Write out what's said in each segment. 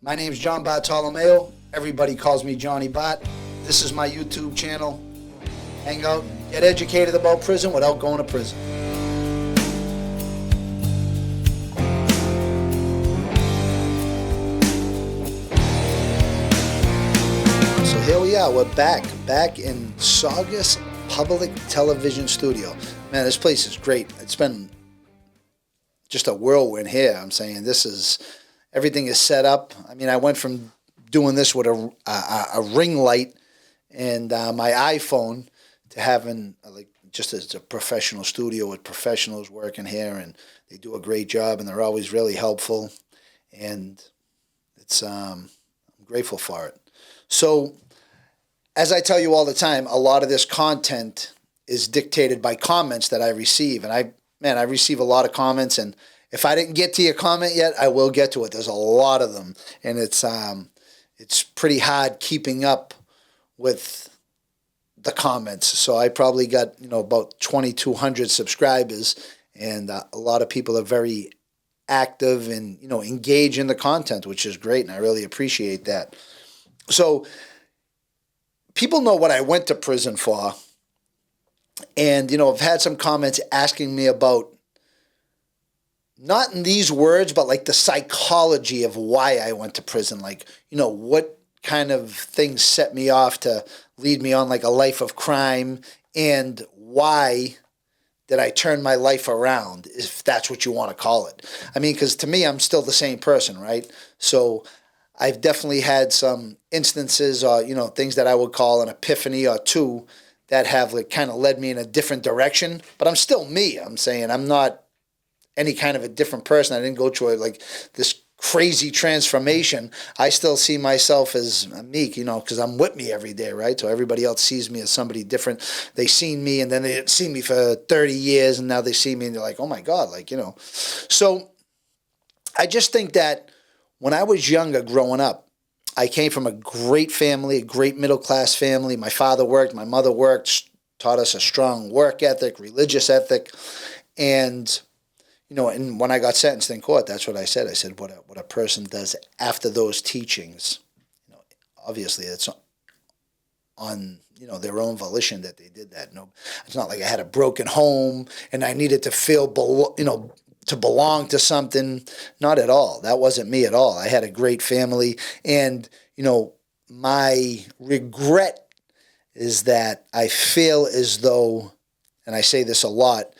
My name is John Bartolomeo. Everybody calls me Johnny Bart. This is my YouTube channel. Hang out, get educated about prison without going to prison. So here we are. We're back in Saugus Public Television Studio. Man, this place is great. It's been just a whirlwind here. I'm saying everything is set up. I mean, I went from doing this with a ring light and my iPhone to having just as a professional studio with professionals working here, and they do a great job and they're always really helpful, and I'm grateful for it. So, as I tell you all the time, a lot of this content is dictated by comments that I receive, and I receive a lot of comments, and if I didn't get to your comment yet, I will get to it. There's a lot of them, and it's pretty hard keeping up with the comments. So I probably got about 2,200 subscribers, and a lot of people are very active and engage in the content, which is great, and I really appreciate that. So people know what I went to prison for, and I've had some comments asking me about, not in these words, but like the psychology of why I went to prison. Like, what kind of things set me off to lead me on like a life of crime, and why did I turn my life around, if that's what you want to call it. I mean, because to me, I'm still the same person, right? So I've definitely had some instances or, things that I would call an epiphany or two that have kind of led me in a different direction, but I'm still me. I'm saying I'm not any kind of a different person. I didn't go through this crazy transformation. I still see myself as me, because I'm with me every day, right? So everybody else sees me as somebody different. They seen me, and then they didn't see me for 30 years, and now they see me, and they're like, oh my God, So I just think that when I was younger, growing up, I came from a great family, a great middle-class family. My father worked, my mother worked, taught us a strong work ethic, religious ethic, and and when I got sentenced in court, that's what I said. I said, what a person does after those teachings, obviously it's on, their own volition that they did that. No, it's not like I had a broken home and I needed to feel, to belong to something. Not at all. That wasn't me at all. I had a great family, and, my regret is that I feel as though, and I say this a lot,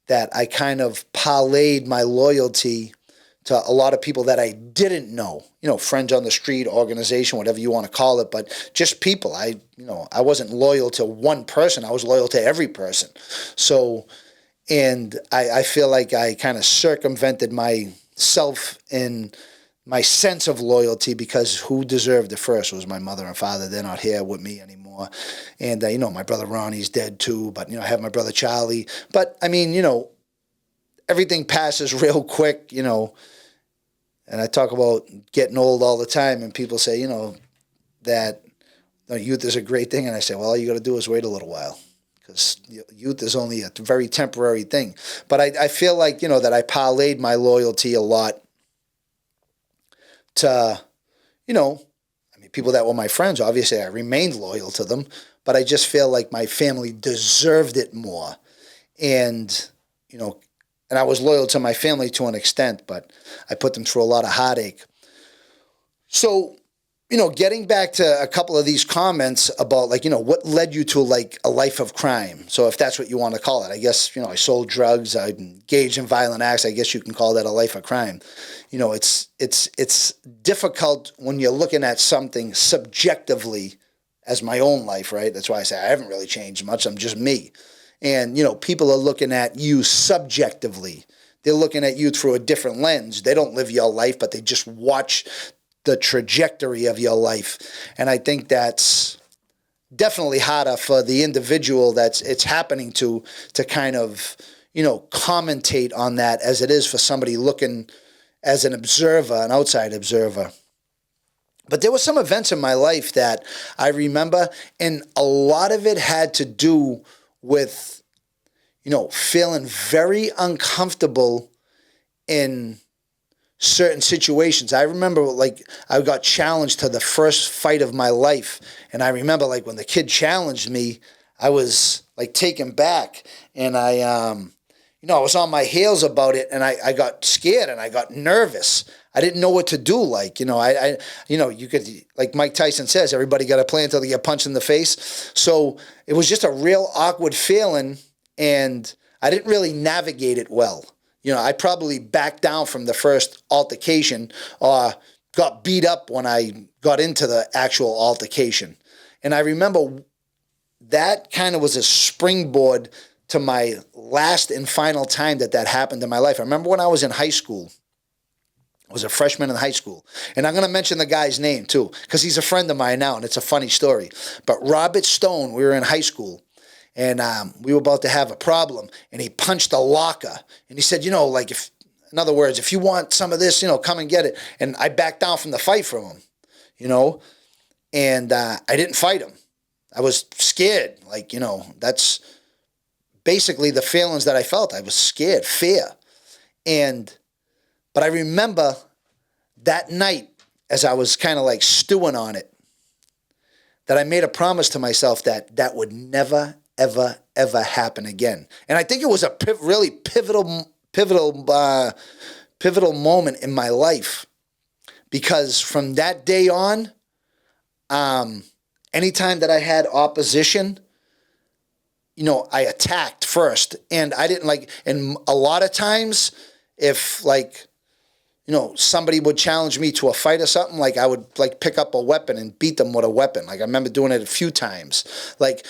that I kind of parlayed my loyalty to a lot of people that I didn't know, friends on the street, organization, whatever you want to call it, but just people. I wasn't loyal to one person. I was loyal to every person. So, and I feel like I kind of circumvented myself in my sense of loyalty, because who deserved it first was my mother and father. They're not here with me anymore. And, my brother Ronnie's dead too, but, I have my brother Charlie. But, I mean, everything passes real quick, and I talk about getting old all the time, and people say, that youth is a great thing. And I say, well, all you got to do is wait a little while, because youth is only a very temporary thing. But I feel like, that I parlayed my loyalty a lot to, people that were my friends. Obviously, I remained loyal to them, but I just feel like my family deserved it more. And, and I was loyal to my family to an extent, but I put them through a lot of heartache. So, getting back to a couple of these comments about what led you to a life of crime. So if that's what you want to call it, I guess, I sold drugs, I engaged in violent acts. I guess you can call that a life of crime. It's difficult when you're looking at something subjectively as my own life, right? That's why I say I haven't really changed much. I'm just me. And, people are looking at you subjectively. They're looking at you through a different lens. They don't live your life, but they just watch the trajectory of your life. And I think that's definitely harder for the individual it's happening to kind of, commentate on that, as it is for somebody looking as an observer, an outside observer. But there were some events in my life that I remember, and a lot of it had to do with, feeling very uncomfortable in certain situations. I remember like I got challenged to the first fight of my life. And I remember like when the kid challenged me, I was like taken back, and I was on my heels about it, and I got scared and I got nervous. I didn't know what to do. Like, you could, like Mike Tyson says, everybody got a plan until they get punched in the face. So it was just a real awkward feeling, and I didn't really navigate it well. I probably backed down from the first altercation, or got beat up when I got into the actual altercation. And I remember that kind of was a springboard to my last and final time that happened in my life. I remember when I was in high school. I was a freshman in high school. And I'm going to mention the guy's name too, because he's a friend of mine now, and it's a funny story. But Robert Stone, we were in high school, and we were about to have a problem, and he punched a locker. And he said, like, in other words, if you want some of this, come and get it. And I backed down from the fight from him, and I didn't fight him. I was scared. Like, that's basically the feelings that I felt. I was scared, fear. But I remember that night, as I was kind of like stewing on it, that I made a promise to myself that would never, ever, ever happen again. And I think it was a really pivotal moment in my life, because from that day on, anytime that I had opposition, I attacked first. And I didn't and a lot of times if somebody would challenge me to a fight or something, I would pick up a weapon and beat them with a weapon. I remember doing it a few times.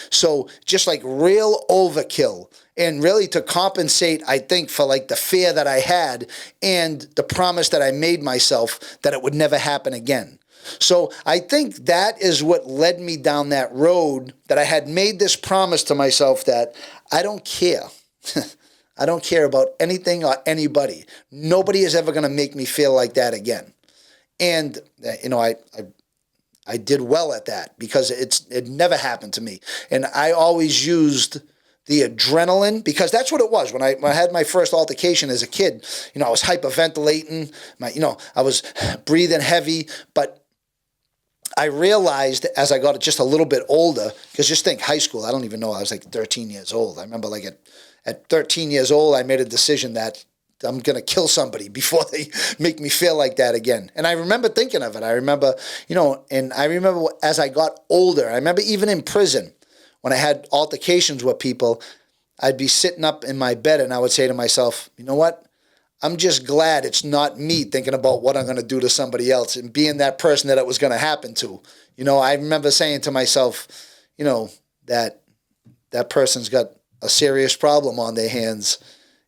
So just real overkill, and really to compensate, I think, for the fear that I had and the promise that I made myself that it would never happen again. So I think that is what led me down that road, that I had made this promise to myself that I don't care. I don't care about anything or anybody. Nobody is ever going to make me feel like that again. And, I did well at that, because it never happened to me. And I always used the adrenaline, because that's what it was. When I had my first altercation as a kid, I was hyperventilating, I was breathing heavy, but I realized as I got just a little bit older, because just think, high school, I don't even know, I was 13 years old. I remember at 13 years old, I made a decision that I'm going to kill somebody before they make me feel like that again. And I remember thinking of it. I remember, and I remember as I got older, I remember even in prison, when I had altercations with people, I'd be sitting up in my bed and I would say to myself, you know what? I'm just glad it's not me thinking about what I'm going to do to somebody else and being that person that it was going to happen to. I remember saying to myself, that person's got a serious problem on their hands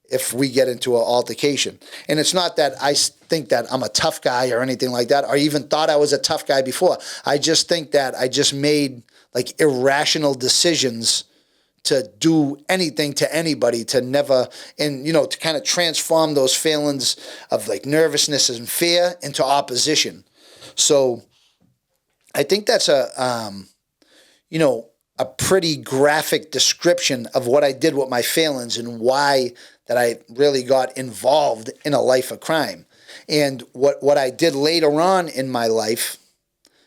if we get into an altercation. And it's not that I think that I'm a tough guy or anything like that, or even thought I was a tough guy before. I just think that I just made irrational decisions to do anything to anybody, to never, and, to kind of transform those feelings of nervousness and fear into opposition. So I think that's a pretty graphic description of what I did with my feelings and why that I really got involved in a life of crime. And what I did later on in my life,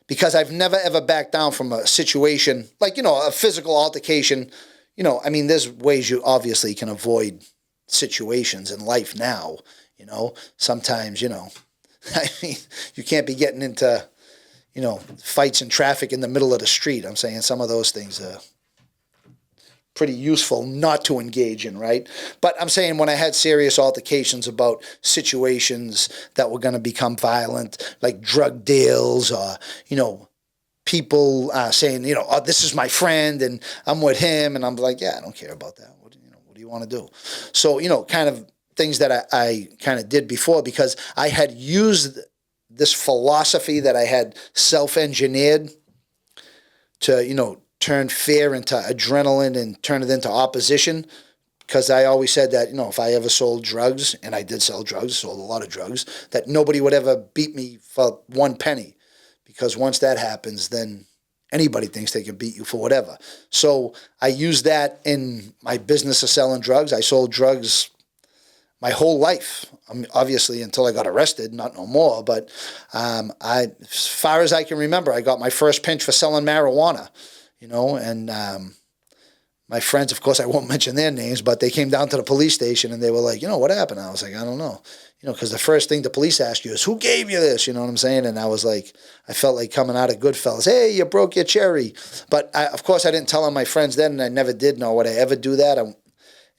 because I've never ever backed down from a situation a physical altercation. There's ways you obviously can avoid situations in life now. Sometimes, you can't be getting into, fights and traffic in the middle of the street. I'm saying some of those things are pretty useful not to engage in, right? But I'm saying when I had serious altercations about situations that were going to become violent, like drug deals or, people saying, oh, this is my friend and I'm with him. And I'm like, yeah, I don't care about that. What do you want to do? So, kind of things that I kind of did before, because I had used this philosophy that I had self-engineered to, turn fear into adrenaline and turn it into opposition. Because I always said that, if I ever sold drugs, and I did sell drugs, sold a lot of drugs, that nobody would ever beat me for one penny. Because once that happens, then anybody thinks they can beat you for whatever. So I used that in my business of selling drugs. I sold drugs my whole life. Obviously, until I got arrested, not no more. But as far as I can remember, I got my first pinch for selling marijuana, and my friends, of course, I won't mention their names, but they came down to the police station and they were like, what happened? I was like, I don't know. Because the first thing the police ask you is, who gave you this? You know what I'm saying? And I was like, I felt like coming out of Goodfellas. Hey, you broke your cherry. But of course, I didn't tell on my friends then, and I never did, nor would I ever do that.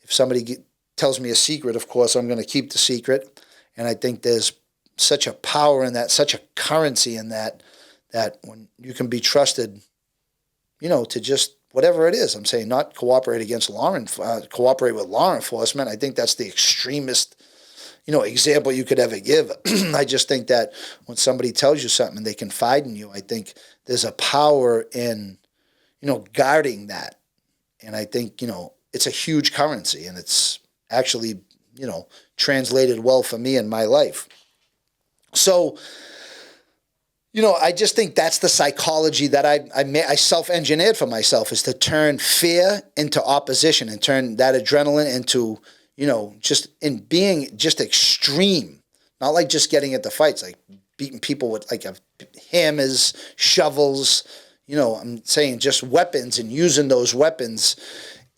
If somebody tells me a secret, of course, I'm going to keep the secret. And I think there's such a power in that, such a currency in that when you can be trusted, to just whatever it is. I'm saying not cooperate against cooperate with law enforcement. I think that's the extremist example you could ever give. I just think that when somebody tells you something and they confide in you, I think there's a power in, guarding that. And I think, it's a huge currency, and it's actually, translated well for me in my life. So, I just think that's the psychology that I self-engineered for myself, is to turn fear into opposition and turn that adrenaline into, just in being just extreme, not like just getting into fights, like beating people with like hammers, shovels, I'm saying just weapons and using those weapons.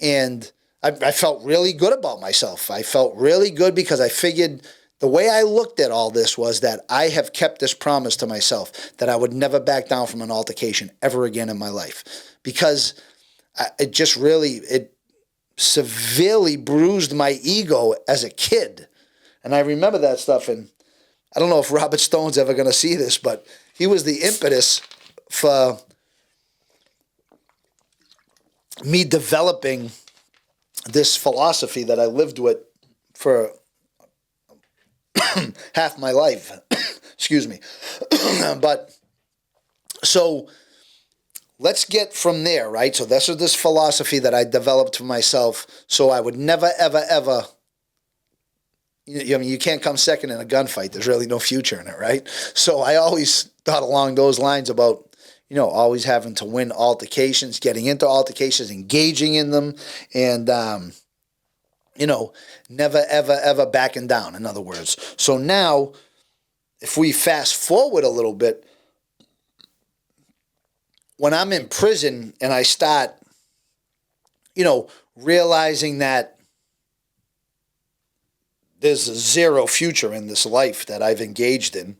And I felt really good about myself. I felt really good because I figured the way I looked at all this was that I have kept this promise to myself that I would never back down from an altercation ever again in my life, because it severely bruised my ego as a kid. And I remember that stuff, and I don't know if Robert Stone's ever going to see this, but he was the impetus for me developing this philosophy that I lived with for half my life. Excuse me. But so let's get from there, right? So this is this philosophy that I developed for myself, so I would never, ever, ever, you can't come second in a gunfight. There's really no future in it, right? So I always thought along those lines about, always having to win altercations, getting into altercations, engaging in them, and, never, ever, ever backing down, in other words. So now, if we fast forward a little bit, when I'm in prison and I start, realizing that there's a zero future in this life that I've engaged in.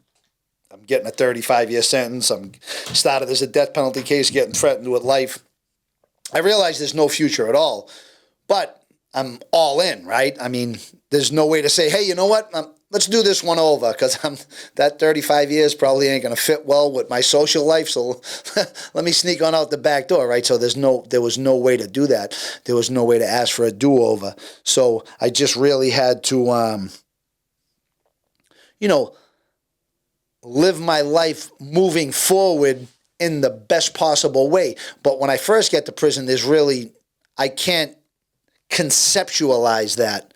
I'm getting a 35-year sentence. I'm started as a death penalty case, getting threatened with life. I realize there's no future at all, but I'm all in, right? I mean, there's no way to say, hey, you know what? Let's do this one over, because that 35 years probably ain't going to fit well with my social life. So let me sneak on out the back door, right? So there was no way to do that. There was no way to ask for a do-over. So I just really had to, live my life moving forward in the best possible way. But when I first get to prison, I can't conceptualize that.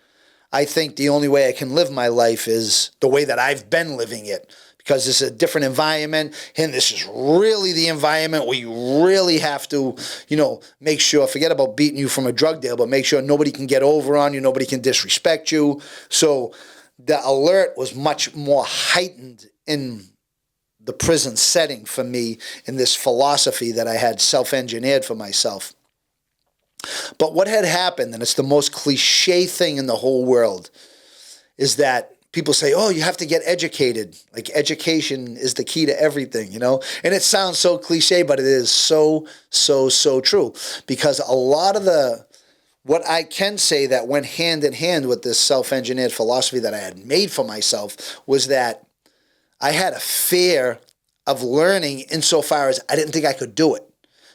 I think the only way I can live my life is the way that I've been living it, because it's a different environment, and this is really the environment where you really have to, make sure, forget about beating you from a drug deal, but make sure nobody can get over on you, nobody can disrespect you. So the alert was much more heightened in the prison setting for me, in this philosophy that I had self-engineered for myself. But what had happened, and it's the most cliche thing in the whole world, is that people say, oh, you have to get educated. Like, education is the key to everything, And it sounds so cliche, but it is so, so, so true. Because a lot of what I can say that went hand in hand with this self-engineered philosophy that I had made for myself was that I had a fear of learning insofar as I didn't think I could do it,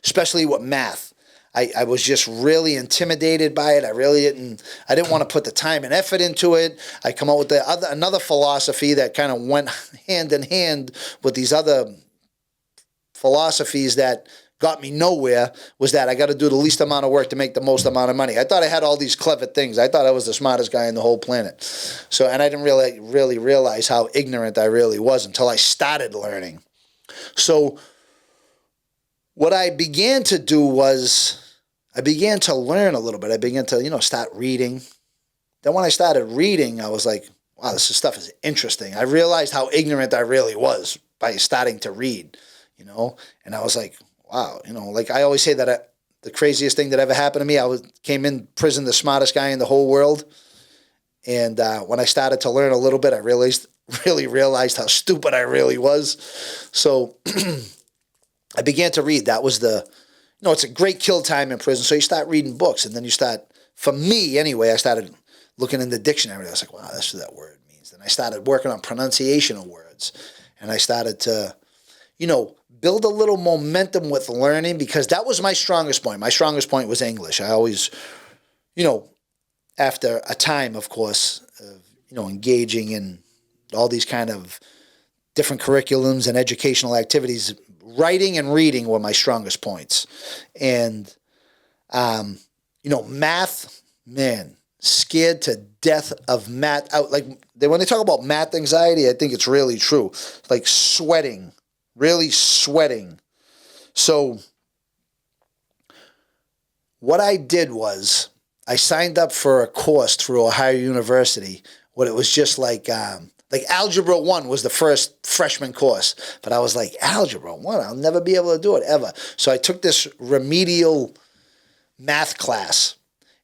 especially with math. I was just really intimidated by it. I didn't want to put the time and effort into it. I come up with another philosophy that kind of went hand in hand with these other philosophies that got me nowhere, was that I got to do the least amount of work to make the most amount of money. I thought I had all these clever things. I thought I was the smartest guy in the whole planet. So, and I didn't really realize how ignorant I really was until I started learning. So what I began to do was I began to learn a little bit. I began to, start reading. then when I started reading, I was like, wow, this stuff is interesting. I realized how ignorant I really was by starting to read, and I was like, wow, like I always say that the craziest thing that ever happened to me, came in prison the smartest guy in the whole world. And when I started to learn a little bit, I really realized how stupid I really was. So I began to read. That was it's a great kill time in prison. So you start reading books, and then for me anyway, I started looking in the dictionary. I was like, wow, that's what that word means. And I started working on pronunciation of words. And I started to, build a little momentum with learning, because that was my strongest point. My strongest point was English. I always, after a time, of course, of, engaging in all these kind of different curriculums and educational activities, writing and reading were my strongest points. And, math, man, scared to death of math. When they talk about math anxiety, I think it's really true. Like sweating, really sweating. So what I did was I signed up for a course through Ohio University. What it was just like Algebra 1 was the first freshman course. But I was like, Algebra 1, I'll never be able to do it ever. So I took this remedial math class.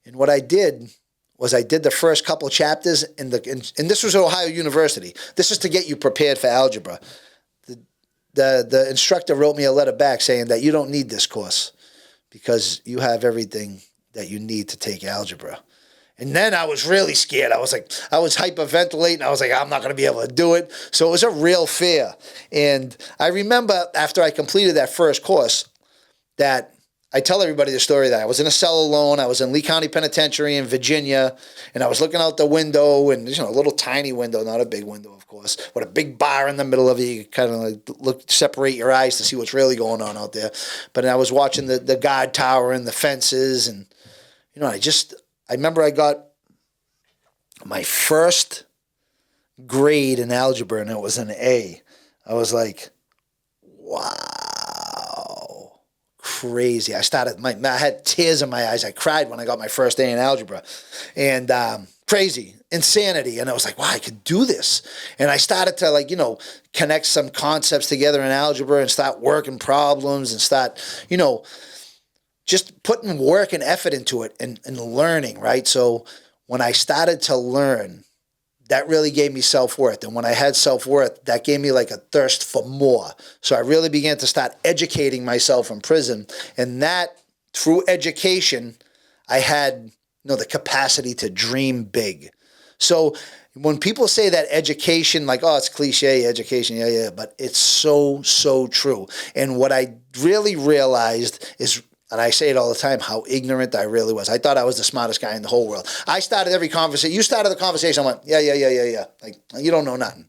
And what I did was I did the first couple of chapters, and this was at Ohio University. This is to get you prepared for algebra. The instructor wrote me a letter back saying that you don't need this course because you have everything that you need to take algebra. And then I was really scared. I was hyperventilating. I was like, I'm not going to be able to do it. So it was a real fear. And I remember after I completed that first course that I tell everybody the story that I was in a cell alone. I was in Lee County Penitentiary in Virginia, and I was looking out the window, and a little tiny window, not a big window, of course, with a big bar in the middle of it. You kind of separate your eyes to see what's really going on out there. But I was watching the guard tower and the fences, and I remember I got my first grade in algebra, and it was an A. I was like, wow. Crazy. I had tears in my eyes. I cried when I got my first A in algebra. And crazy. Insanity. And I was like, wow, I could do this. And I started to connect some concepts together in algebra and start working problems and start, just putting work and effort into it and learning, right? So when I started to learn, that really gave me self-worth. And when I had self-worth, that gave me like a thirst for more. So I really began to start educating myself in prison. And that, through education, I had the capacity to dream big. So when people say that education, like, oh, it's cliche, education, yeah, but it's so, so true. And what I really realized is, and I say it all the time, how ignorant I really was. I thought I was the smartest guy in the whole world. I started every conversation. You started the conversation. I went, yeah. Like, you don't know nothing.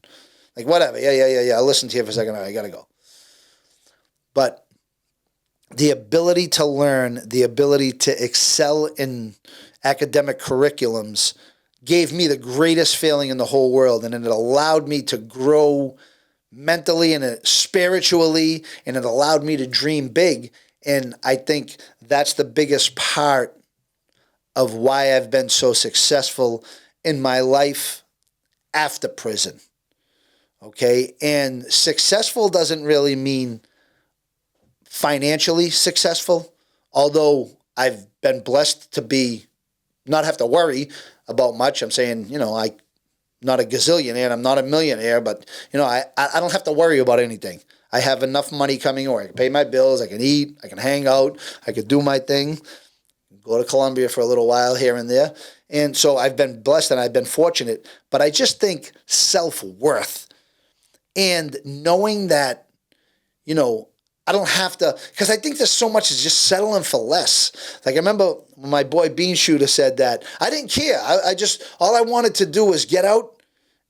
Like, whatever. Yeah. I'll listen to you for a second. I got to go. But the ability to learn, the ability to excel in academic curriculums gave me the greatest feeling in the whole world. And it allowed me to grow mentally and spiritually, and it allowed me to dream big. And I think that's the biggest part of why I've been so successful in my life after prison. Okay? And successful doesn't really mean financially successful, although I've been blessed to not have to worry about much. I'm saying, I'm not a gazillionaire, I'm not a millionaire, but, I don't have to worry about anything. I have enough money coming in. I can pay my bills. I can eat. I can hang out. I can do my thing. Go to Colombia for a little while here and there. And so I've been blessed and I've been fortunate. But I just think self-worth and knowing that, I don't have to, because I think there's so much is just settling for less. Like I remember when my boy Bean Shooter said that. I didn't care. All I wanted to do was get out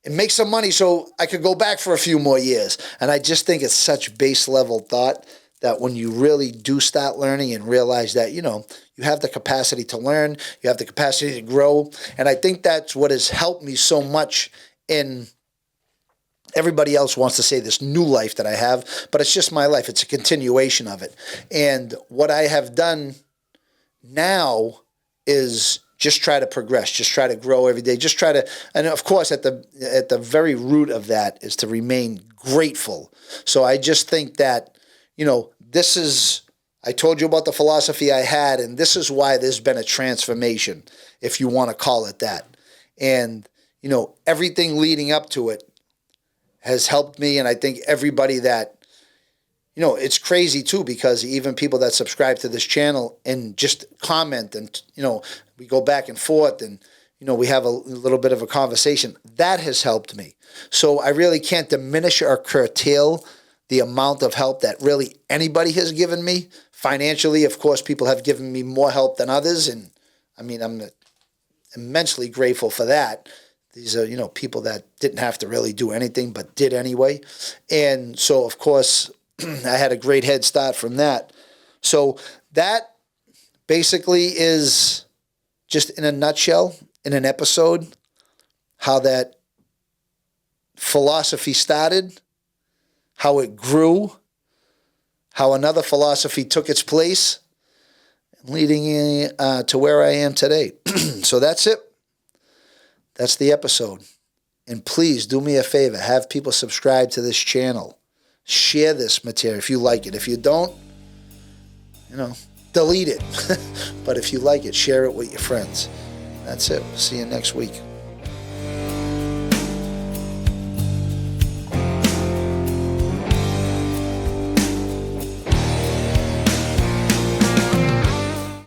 and make some money so I could go back for a few more years. And I just think it's such base level thought that when you really do start learning and realize that, you have the capacity to learn, you have the capacity to grow. And I think that's what has helped me so much in everybody else wants to say this new life that I have, but it's just my life. It's a continuation of it. And what I have done now is just try to progress, just try to grow every day, just try to, and of course at the very root of that is to remain grateful. So I just think that, this is, I told you about the philosophy I had, and this is why there's been a transformation, if you want to call it that. And, everything leading up to it has helped me, and I think everybody that, it's crazy too, because even people that subscribe to this channel and just comment and, we go back and forth and, we have a little bit of a conversation, that has helped me. So I really can't diminish or curtail the amount of help that really anybody has given me. Financially, of course, people have given me more help than others. And I mean, I'm immensely grateful for that. These are, people that didn't have to really do anything, but did anyway. And so, of course, I had a great head start from that. So that basically is just in a nutshell, in an episode, how that philosophy started, how it grew, how another philosophy took its place, leading to where I am today. So that's it. That's the episode. And please do me a favor, have people subscribe to this channel. Share this material if you like it. If you don't, delete it. But if you like it, share it with your friends. That's it. See you next week.